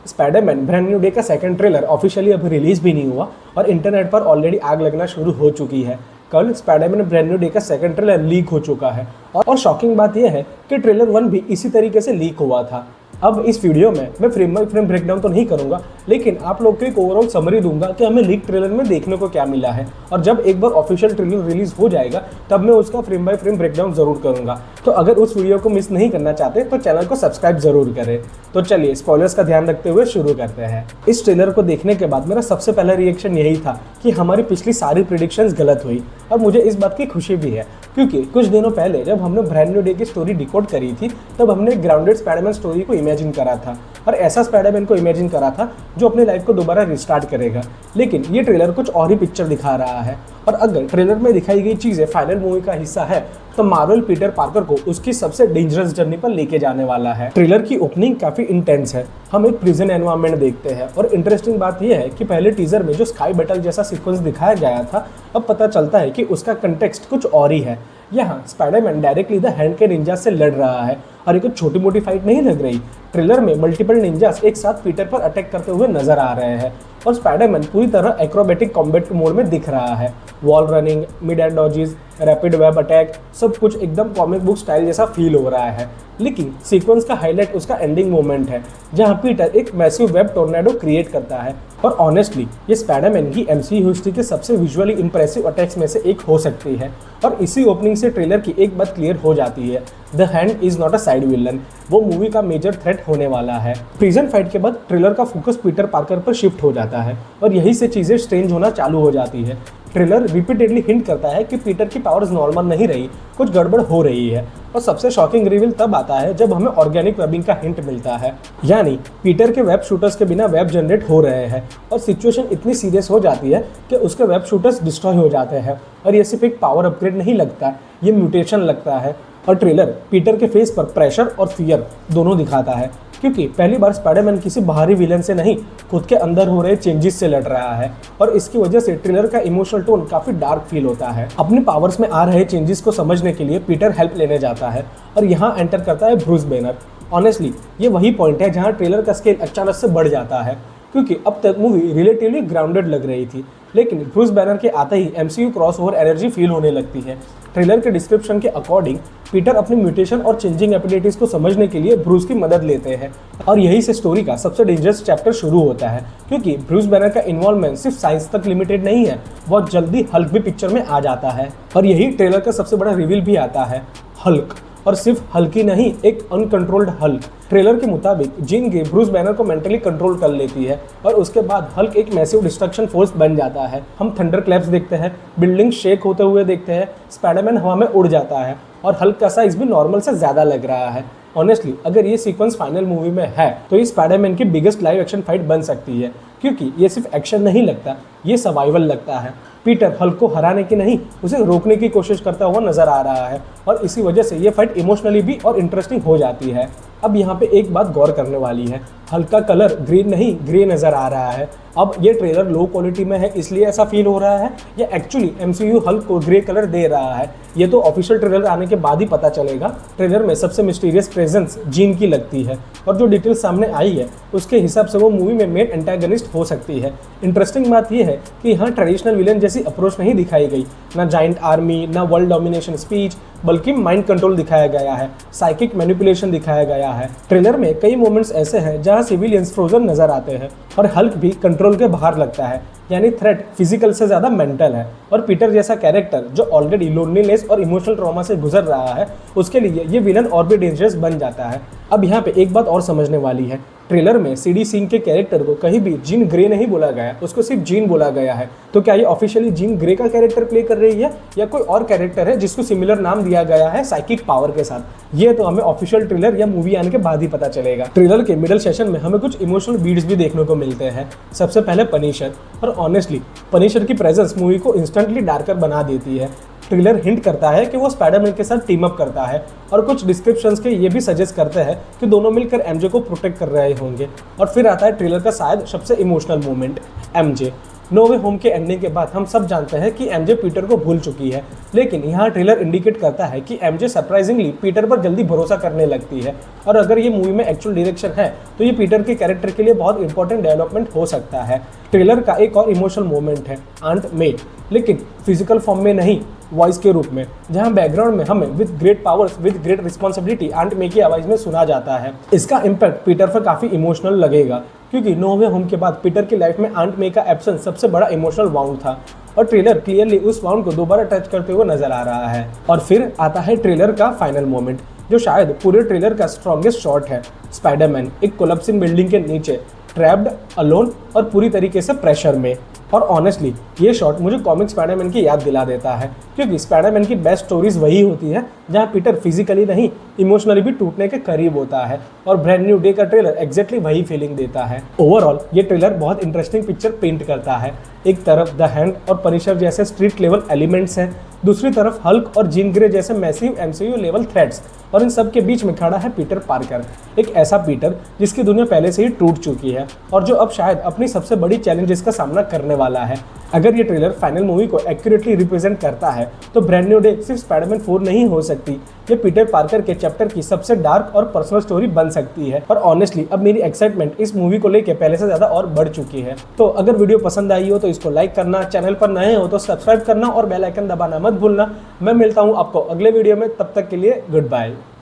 Spiderman brand new day का second trailer officially अभी release भी नहीं हुआ और इंटरनेट पर ऑलरेडी आग लगना शुरू हो चुकी है। कल स्पाइडरमैन ब्रांड न्यू डे का सेकंड ट्रेलर लीक हो चुका है और शॉकिंग बात यह है कि ट्रेलर 1 भी इसी तरीके से लीक हुआ था। अब इस वीडियो में मैं फ्रेम बाय फ्रेम ब्रेकडाउन तो नहीं करूंगा, लेकिन आप लोग को एक ओवरऑल समरी दूंगा कि हमें लीक ट्रेलर में देखने को क्या मिला है, और जब एक बार ऑफिशियल ट्रेलर रिलीज हो जाएगा तब मैं उसका फ्रेम बाय फ्रेम ब्रेकडाउन जरूर करूंगा। तो अगर उस वीडियो को मिस नहीं करना चाहते तो चैनल को सब्सक्राइब जरूर करें। तो चलिए स्पॉयलर्स का ध्यान रखते हुए शुरू करते हैं। इस ट्रेलर को देखने के बाद मेरा सबसे पहला रिएक्शन यही था कि हमारी पिछली सारी प्रेडिक्शंस गलत हुई, और मुझे इस बात की खुशी भी है क्योंकि कुछ दिनों पहले जब हमने ब्रांड न्यू डे की स्टोरी डिकोड करी थी तब हमने ग्राउंडेड स्पाइडरमैन स्टोरी को इमेजिन करा था और ऐसा स्पाइडरमैन को इमेजिन करा था जो अपनी लाइफ को दोबारा रिस्टार्ट करेगा। लेकिन ये ट्रेलर कुछ और ही पिक्चर दिखा रहा है, और अगर ट्रेलर में दिखाई गई चीज़ें फाइनल मूवी का हिस्सा है तो मार्वल पीटर पार्कर को उसकी सबसे डेंजरस जर्नी पर लेके जाने वाला है। ट्रेलर की ओपनिंग काफी इंटेंस है, हम एक प्रिजन एनवायरनमेंट देखते हैं, और इंटरेस्टिंग बात यह है कि पहले टीजर में जो स्काई बैटल जैसा सीक्वेंस दिखाया गया था अब पता चलता है कि उसका कंटेक्स्ट कुछ और ही है। यहाँ स्पाइडरमैन डायरेक्टली द हैंड के निंजा से लड़ रहा है और एक छोटी मोटी फाइट नहीं लग रही। ट्रेलर में मल्टीपल निंजास एक साथ पीटर पर अटैक करते हुए नजर आ रहे हैं और स्पाइडरमैन पूरी तरह एक्रोबेटिक कॉम्बैट मोड में दिख रहा है। Wall running, mid and dodges, rapid web attack, सब कुछ एकदम कॉमिक बुक स्टाइल जैसा फील हो रहा है। लेकिन सीक्वेंस का हाईलाइट उसका एंडिंग मोमेंट है जहां पीटर एक मैसिव वेब टोर्नेडो क्रिएट करता है, और ऑनेस्टली ये स्पाइडरमैन की एमसीयू हिस्ट्री के सबसे विजुअली इंप्रेसिव अटैक्स में से एक हो सकती है। और इसी ओपनिंग से ट्रेलर की एक बात क्लियर हो जाती है, the hand is not a side villain, वो मूवी का मेजर थ्रेट होने वाला है। प्रिजन फाइट के बाद ट्रेलर का फोकस पीटर पार्कर पर शिफ्ट हो जाता है और यही से चीजें स्ट्रेंज होना चालू हो जाती है। ट्रेलर रिपीटेडली हिंट करता है कि पीटर की पावर्स नॉर्मल नहीं रही, कुछ गड़बड़ हो रही है, और सबसे शॉकिंग रिवील तब आता है जब हमें ऑर्गेनिक वेबिंग का हिंट मिलता है, यानी पीटर के वेब शूटर्स के बिना वेब जनरेट हो रहे हैं और सिचुएशन इतनी सीरियस हो जाती है कि उसके वेब शूटर्स डिस्ट्रॉय हो जाते हैं। और ये सिर्फ एक पावर अपग्रेड नहीं लगता, ये म्यूटेशन लगता है। और ट्रेलर पीटर के फेस पर प्रेशर और फियर दोनों दिखाता है, क्योंकि पहली बार स्पाइडरमैन किसी बाहरी विलन से नहीं खुद के अंदर हो रहे चेंजेस से लड़ रहा है, और इसकी वजह से ट्रेलर का इमोशनल टोन काफी डार्क फील होता है। अपने पावर्स में आ रहे चेंजेस को समझने के लिए पीटर हेल्प लेने जाता है और यहाँ एंटर करता है ब्रूस बैनर। ऑनेस्टली ये वही पॉइंट है जहाँ ट्रेलर का स्केल अचानक से बढ़ जाता है, क्योंकि अब तक मूवी रिलेटिवली ग्राउंडेड लग रही थी, लेकिन ब्रूस बैनर के आते ही एमसीयू क्रॉसओवर एनर्जी फील होने लगती है। ट्रेलर के डिस्क्रिप्शन के अकॉर्डिंग पीटर अपनी म्यूटेशन और चेंजिंग एबिलिटीज को समझने के लिए ब्रूस की मदद लेते हैं, और यही से स्टोरी का सबसे डेंजरस चैप्टर शुरू होता है, क्योंकि ब्रूस बैनर का इन्वॉल्वमेंट सिर्फ साइंस तक लिमिटेड नहीं है, बहुत जल्दी हल्क भी पिक्चर में आ जाता है। और यही ट्रेलर का सबसे बड़ा रिवील भी आता है, हल्क, और सिर्फ हल्की नहीं, एक अनकंट्रोल्ड हल्क। ट्रेलर के मुताबिक जीन ग्रे ब्रूस बैनर को मेंटली कंट्रोल कर लेती है और उसके बाद हल्क एक मैसिव डिस्ट्रक्शन फोर्स बन जाता है। हम थंडर क्लैप्स देखते हैं, बिल्डिंग शेक होते हुए देखते हैं, स्पाइडरमैन हवा में उड़ जाता है और हल्क का साइज भी नॉर्मल से ज़्यादा लग रहा है। ऑनेस्टली अगर ये सीक्वेंस फाइनल मूवी में है तो ये स्पाइडरमैन की बिगेस्ट लाइव एक्शन फाइट बन सकती है, क्योंकि ये सिर्फ एक्शन नहीं लगता, ये सर्वाइवल लगता है। पीटर हल्क को हराने की नहीं, उसे रोकने की कोशिश करता हुआ नजर आ रहा है, और इसी वजह से ये फाइट इमोशनली भी और इंटरेस्टिंग हो जाती है। अब यहाँ पे एक बात गौर करने वाली है, हल्क का कलर ग्रीन नहीं ग्रे नजर आ रहा है। अब ये ट्रेलर लो क्वालिटी में है इसलिए ऐसा फील हो रहा है, या एक्चुअली एमसीयू हल्क को ग्रे कलर दे रहा है, ये तो ऑफिशियल ट्रेलर आने के बाद ही पता चलेगा। ट्रेलर में सबसे मिस्टीरियस प्रेजेंस जीन की लगती है, और जो डिटेल सामने आई है उसके हिसाब से वो मूवी में मेन एंटागनिस्ट हो सकती है। इंटरेस्टिंग बात यह है कि यहाँ ट्रेडिशनल विलन जैसी अप्रोच नहीं दिखाई गई, ना जाइंट आर्मी, ना वर्ल्ड डोमिनेशन स्पीच, बल्कि माइंड कंट्रोल दिखाया गया है, साइकिक मैनिपुलेशन दिखाया गया है। ट्रेलर में कई मोमेंट्स ऐसे हैं जहां सिविलियंस फ्रोजन नजर आते हैं और हल्क भी कंट्रोल के बाहर लगता है, यानी थ्रेट फिजिकल से ज़्यादा मेंटल है। और पीटर जैसा कैरेक्टर जो ऑलरेडी लोनलीनेस और इमोशनल ट्रॉमा से गुजर रहा है, उसके लिए ये विलन और भी डेंजरस बन जाता है। अब यहाँ पे एक बात और समझने वाली है, ट्रेलर में सीडी सिंह के कैरेक्टर को कहीं भी जीन ग्रे नहीं बोला गया, उसको सिर्फ जीन बोला गया है। तो क्या ये ऑफिशियली जीन ग्रे का कैरेक्टर प्ले कर रही है या कोई और कैरेक्टर है जिसको सिमिलर नाम दिया गया है साइकिक पावर के साथ? ये तो हमें ऑफिशियल ट्रेलर या मूवी आने के बाद ही पता चलेगा। ट्रेलर के मिडल सेशन में हमें कुछ इमोशनल बीट्स भी देखने को मिलते हैं। सबसे पहले पनिशर, और ऑनेस्टली पनिशर की प्रेजेंस मूवी को इंस्टेंटली डार्कर बना देती है। ट्रेलर हिंट करता है कि वो स्पाइडरमैन के साथ टीम अप करता है, और कुछ डिस्क्रिप्शंस के ये भी सजेस्ट करते हैं कि दोनों मिलकर एमजे को प्रोटेक्ट कर रहे होंगे। और फिर आता है ट्रेलर का शायद सबसे इमोशनल मोमेंट, एमजे। नो वे होम के एंडिंग के बाद हम सब जानते हैं कि एमजे पीटर को भूल चुकी है, लेकिन यहाँ ट्रेलर इंडिकेट करता है कि एमजे सरप्राइजिंगली पीटर पर जल्दी भरोसा करने लगती है। और अगर ये मूवी में एक्चुअल डायरेक्शन है तो ये पीटर के कैरेक्टर के लिए बहुत इंपॉर्टेंट डेवलपमेंट हो सकता है। ट्रेलर का एक और इमोशनल मोमेंट है आंट मे, लेकिन फिजिकल फॉर्म में नहीं, वॉइस के रूप में, जहां बैकग्राउंड में हमें with great powers with great responsibility Aunt May की आवाज में सुना जाता है। इसका इम्पैक्ट पीटर पर काफी इमोशनल लगेगा, क्योंकि नो वे होम के बाद पीटर की लाइफ में आंट मे का एब्सेंस सबसे बड़ा इमोशनल वाउंड था और ट्रेलर क्लियरली उस वाउंड को दोबारा टच करते हुए नजर आ रहा है। और फिर आता है ट्रेलर का फाइनल मोमेंट, जो शायद पूरे ट्रेलर का स्ट्रॉन्गेस्ट शॉट है। स्पाइडरमैन एक कोलैप्सिंग बिल्डिंग के नीचे ट्रैप्ड, अलोन और पूरी तरीके से प्रेशर में। और ऑनेस्टली ये शॉट मुझे कॉमिक स्पाइडरमैन की याद दिला देता है, क्योंकि स्पाइडरमैन की बेस्ट स्टोरीज वही होती है जहां पीटर फिजिकली नहीं इमोशनली भी टूटने के करीब होता है, और ब्रांड न्यू डे का ट्रेलर एग्जैक्टली वही फीलिंग देता है। ओवरऑल ये ट्रेलर बहुत इंटरेस्टिंग पिक्चर पेंट करता है। एक तरफ द हैंड और पनिशर जैसे स्ट्रीट लेवल एलिमेंट्स हैं, दूसरी तरफ हल्क और जीन ग्रे जैसे मैसिव एमसीयू लेवल थ्रेट्स, और इन सब के बीच में खड़ा है पीटर पार्कर, एक ऐसा पीटर जिसकी दुनिया पहले से ही टूट चुकी है और जो अब शायद अपनी सबसे बड़ी चैलेंजेस का सामना करने वाला है। अगर ये ट्रेलर फाइनल मूवी को एक्यूरेटली रिप्रेजेंट करता है तो ब्रांड न्यू डे सिर्फ स्पाइडरमैन 4 नहीं हो सकती, ये पीटर पार्कर के चैप्टर की सबसे डार्क और पर्सनल स्टोरी बन सकती है। और ऑनेस्टली अब मेरी एक्साइटमेंट इस मूवी को लेकर पहले से ज़्यादा और बढ़ चुकी है। तो अगर वीडियो पसंद आई हो तो इसको लाइक करना, चैनल पर नए हो तो सब्सक्राइब करना और बेल आइकन दबाना मत भूलना। मैं मिलता हूँ आपको अगले वीडियो में, तब तक के लिए गुड बाय।